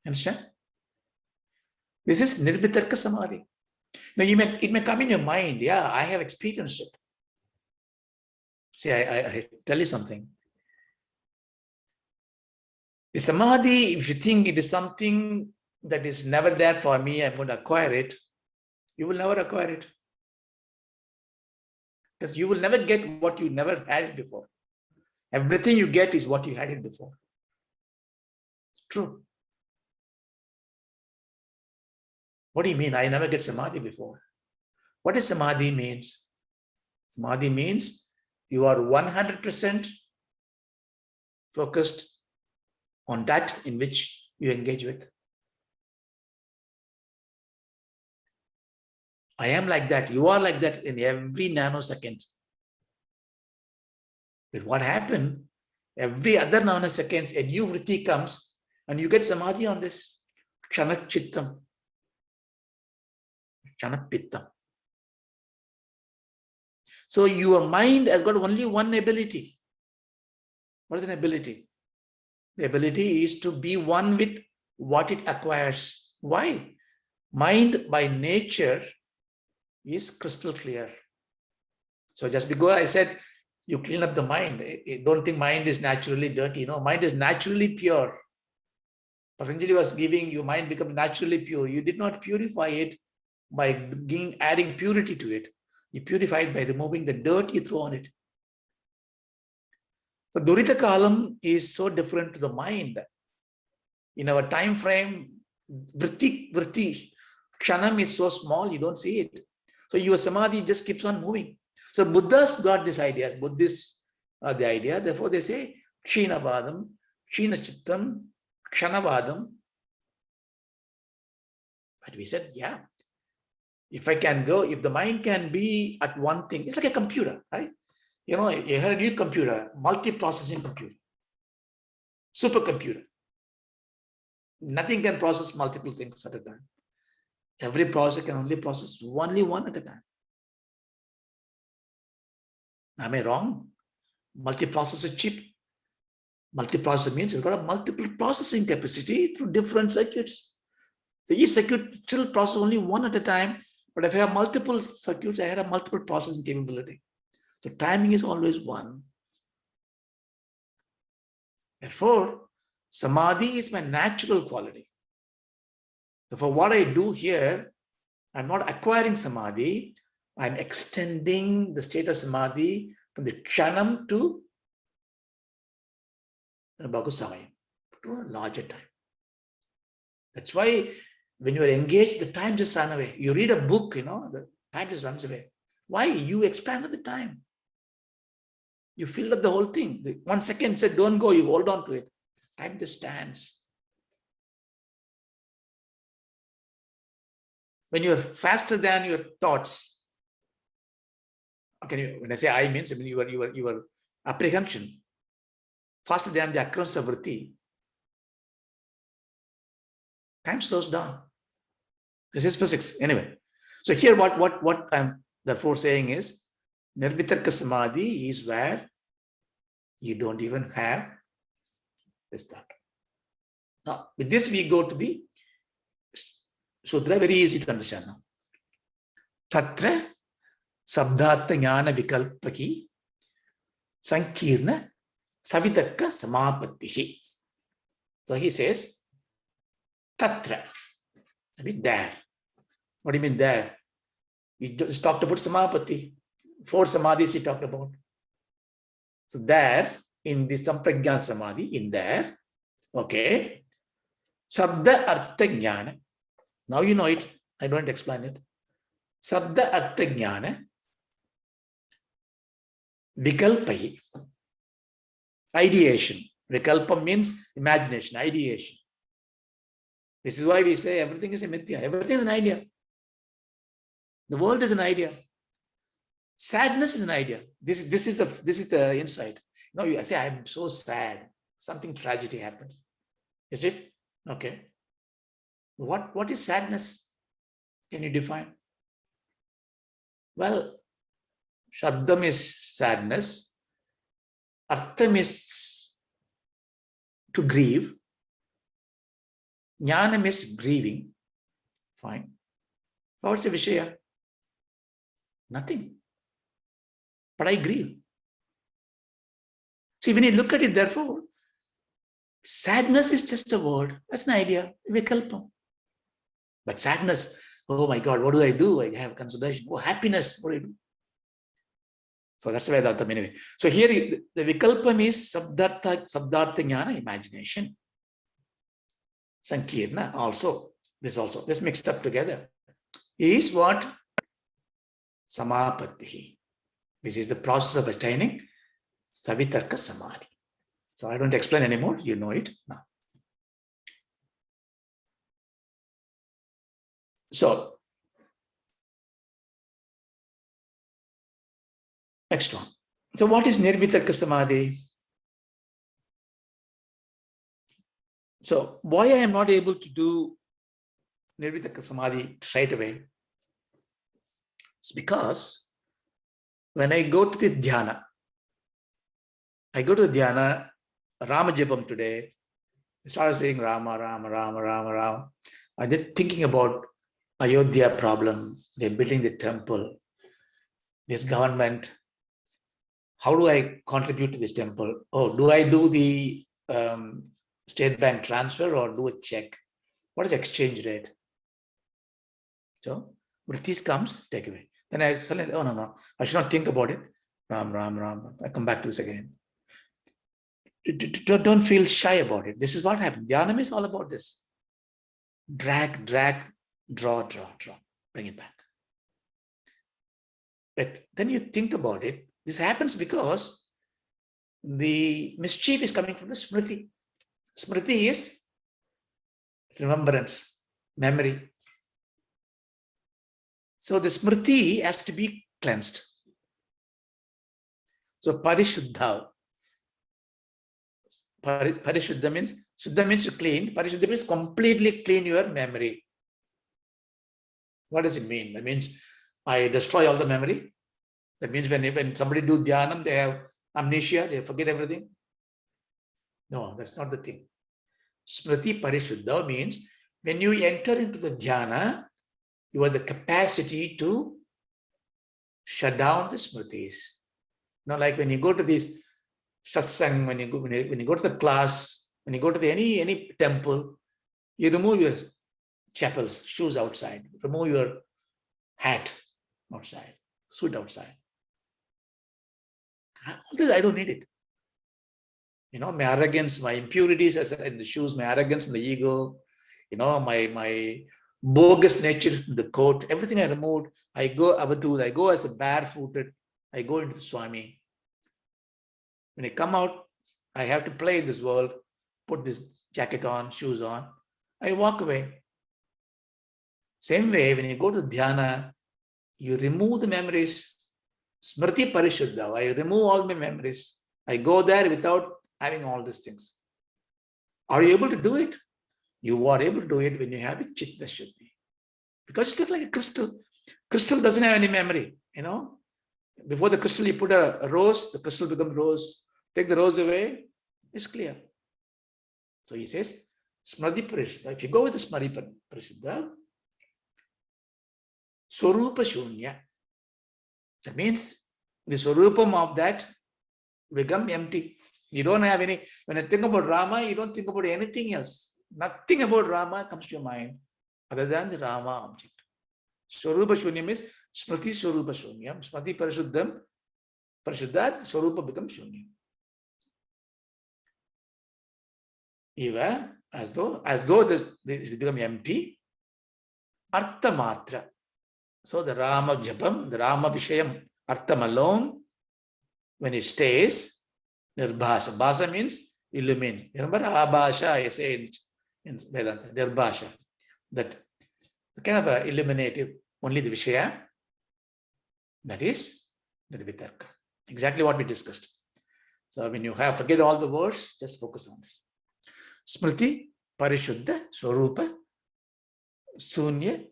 Understand? This is Nirvitarka Samadhi. Now it may come in your mind, yeah, I have experienced it. See, I tell you something. The Samadhi, if you think it is something that is never there for me, I'm going to acquire it, you will never acquire it. Because you will never get what you never had it before. Everything you get is what you had it before. True. What do you mean? I never get Samadhi before. What does Samadhi means? Samadhi means you are 100% focused on that in which you engage with. I am like that. You are like that in every nanosecond. But what happened? Every other nanoseconds, a new vritti comes and you get Samadhi on this. Kshanat chittam. Kshanat pittam. So your mind has got only one ability. What is an ability? The ability is to be one with what it acquires. Why? Mind by nature is crystal clear. So just because I said you clean up the mind, don't think mind is naturally dirty. No, mind is naturally pure. Patanjali was giving your mind become naturally pure. You did not purify it by adding purity to it. You purify it by removing the dirt you throw on it. So Durita Kalam is so different to the mind. In our time frame, vritti, kshanam is so small, you don't see it. So your samadhi just keeps on moving. So Buddha's got this idea. Buddhists are the idea. Therefore they say Kshinavadam, Kshina Kshanavadam. But we said, yeah, if I can go, if the mind can be at one thing, it's like a computer, right? You know, you had a new computer, multi-processing computer, supercomputer. Nothing can process multiple things at a time. Every processor can only process only one at a time. Am I wrong? Multiprocessor chip. Multiprocessor means it's got a multiple processing capacity through different circuits. So each circuit still processes only one at a time. But if I have multiple circuits, I had a multiple processing capability. So timing is always one. Therefore, samadhi is my natural quality. Therefore, what I do here, I'm not acquiring samadhi, I'm extending the state of samadhi from the kshanam to bhagusamayam, to a larger time. That's why when you are engaged, the time just runs away. You read a book, the time just runs away. Why? You expanded the time. You filled up the whole thing. The 1 second said, don't go, you hold on to it. Time just stands. When you are faster than your thoughts, when I say I means, I mean your apprehension, faster than the occurrence of vritti, time slows down. This is physics. Anyway, so here what I'm therefore saying is, nirvitarka samadhi is where you don't even have this thought. Now, with this we go to the sutra, very easy to understand now. Tatra sabdhartha jnana vikalpaki sankirna savitarka samapattihi. So he says, tatra. I mean there. What do you mean there? We just talked about samapatti. 4 samadhis we talked about. So there, in the samprajnana samadhi, in there, okay, sabda artha jnana. Now you know it. I don't explain it. Sabda artha jnana vikalpahi. Ideation. Vikalpa means imagination, ideation. This is why we say everything is a mithya. Everything is an idea. The world is an idea. Sadness is an idea. This is the insight. No, you say, I'm so sad. Something tragedy happened. Is it? Okay. What is sadness? Can you define? Well, Shabdam is sadness. Artham is to grieve. Jnanam is grieving. Fine. What's the Vishaya? Nothing. But I grieve. See, when you look at it, therefore, sadness is just a word. That's an idea. Vikalpam. But sadness, oh my God, what do I do? I have consideration. Oh, happiness, what do I do? So that's why the anyway. So here the vikalpam is sabdartha jnana, imagination. Sankirna also. This mixed up together is what? Samapattihi. This is the process of attaining savitarka samadhi. So I don't explain anymore. You know it now. So next one. So what is nirvitarka samadhi? So why I am not able to do nirvitarka samadhi straight away? It's because when I go to the dhyana, Rama Jabam today, I started reading Rama. I just thinking about Ayodhya problem. They're building the temple. This government, how do I contribute to this temple? Oh, do I do the state bank transfer or do a check? What is exchange rate? So, Vritis comes, take away. Then I suddenly, oh no, I should not think about it. Ram. I come back to this again. Don't feel shy about it. This is what happened. Dhyanam is all about this. Drag, draw. Bring it back. But then you think about it. This happens because the mischief is coming from the smriti. Smriti is remembrance, memory. So the smriti has to be cleansed. So parishuddha. Parishuddha means to clean. Parishuddha means completely clean your memory. What does it mean? That means I destroy all the memory. That means when somebody do dhyanam, they have amnesia, they forget everything. No, that's not the thing. Smriti parishuddha means when you enter into the dhyana, you have the capacity to shut down the smritis. Like when you go to these satsang, when you go to the class, when you go to any temple, you remove your chapels, shoes outside, remove your hat outside, suit outside. All this, I don't need it. My arrogance, my impurities in the shoes, my arrogance in the ego, my bogus nature in the coat, everything I removed. I go as a barefooted, I go into the Swami. When I come out, I have to play in this world, put this jacket on, shoes on, I walk away. Same way, when you go to dhyana, you remove the memories. Smriti Parishuddha, I remove all my memories. I go there without having all these things. Are you able to do it? You are able to do it when you have the Chitta Shuddhi. Because it's just like a crystal. Crystal doesn't have any memory, Before the crystal, you put a rose, the crystal becomes rose. Take the rose away, it's clear. So he says, Smriti Parishuddha. If you go with the Smriti Parishuddha, Swarupa Shunya. That means the Swarupam of that become empty. You don't have any, when I think about Rama, you don't think about anything else. Nothing about Rama comes to your mind other than the Rama object. Swarupa Shunya means Smriti Swarupa Shunya. Smriti Parishuddham, Parishuddha, Swarupa becomes Shunya. Eva, as though they become empty. Artha Matra. So the Rama Japam, the Rama Vishayam, Artham alone, when it stays, Nirbhasha. Bhasha means illumine. Remember Abhasha, I say in Vedanta, Nirbhasha. That kind of a illuminative, only the Vishaya, that is Nirvitarka. Exactly what we discussed. So when you forget all the words, just focus on this. Smriti, Parishuddha, Swarupa, Sunya,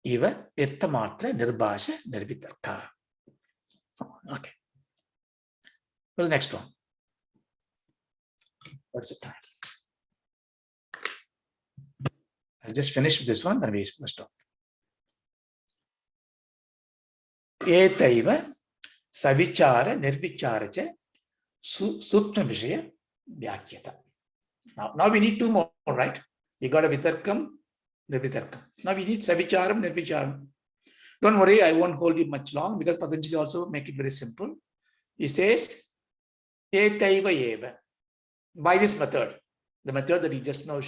Eva, Irthamatra, Nirbhasha, Nirvitarka. Okay. For the next one. What's the time? I'll just finish with this one, then we must stop. Etaiva, Savichara, Nirvichara, Supna Vishaya, Vyakyata. Now we need two more, right? You got a Vitarkam, Nirvitarkam. Now we need Savicharam, Nirvicharam. Don't worry, I won't hold you much long because Patanjali also make it very simple. He says, Etaiva eva. By this method, the method that he just now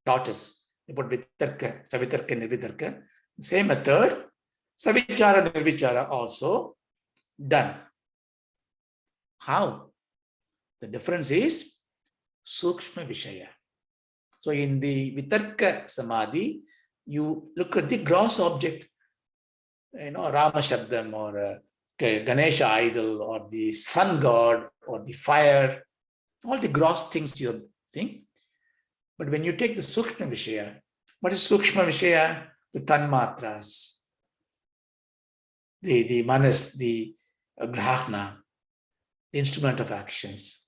taught us about Vitarka, Savitarka, Nirvitarka, same method, Savichara, Nirvichara also done. How? The difference is Sukshma Vishaya. So in the Vitarka Samadhi, you look at the gross object, Rama Shabdam or Ganesha idol or the sun god or the fire, all the gross things you think. But when you take the Sukshma Vishaya, what is Sukshma Vishaya? The Tanmatras, the Manas, the Grahana, the instrument of actions.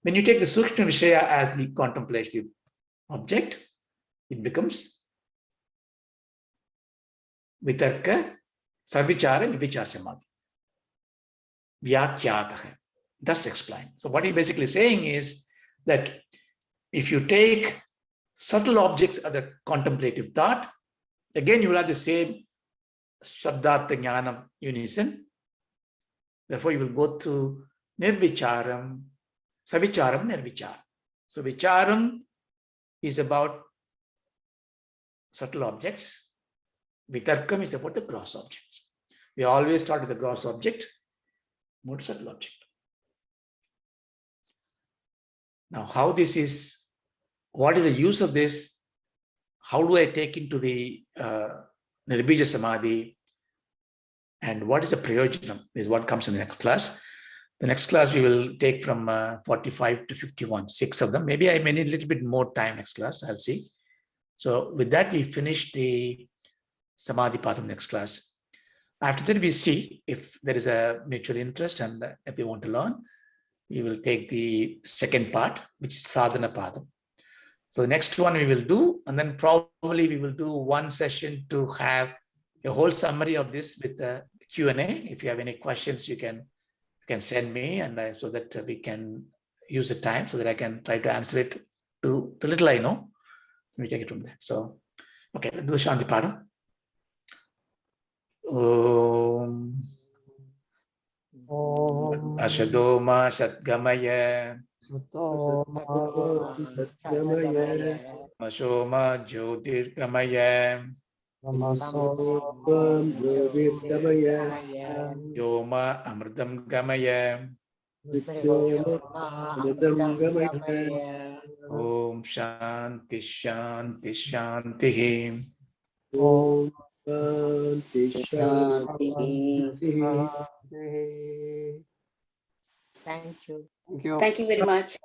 When you take the Sukshma Vishaya as the contemplative object, it becomes Vitarka, Sarvichara, Nivichara Samadhi. Vyakyataha. Thus explained. So what he's basically saying is that if you take subtle objects as a contemplative thought, again you will have the same Shabdartha Jnanam unison. Therefore you will go through Nirvicharam, Savicharam, Nirvicharam. So Vicharam is about subtle objects. Vitarkam is about the gross objects. We always start with the gross object, move to subtle object. Now, how this is, what is the use of this? How do I take into the Nirbija Samadhi? And what is the prayojanam? This is what comes in the next class. The next class we will take from 45 to 51, 6 of them. Maybe I may need a little bit more time next class, I'll see. So with that, we finish the Samadhi Patham next class. After that, we see if there is a mutual interest and if we want to learn, we will take the second part, which is Sadhana Patham. So the next one we will do, and then probably we will do one session to have a whole summary of this with the Q&A. If you have any questions, you can can send me, and so that we can use the time so that I can try to answer it to the little I know. We take it from there. So, okay, do the Shanti Pada. Om Om Ashadoma Shatgamaya Satgamaya Masoma Jyotirgamaya Namaso Yoma Amritam Gamaya. Om Shanti Shanti Shanti. Om Shanti. Shanti. Thank you. Thank you. Thank you very much.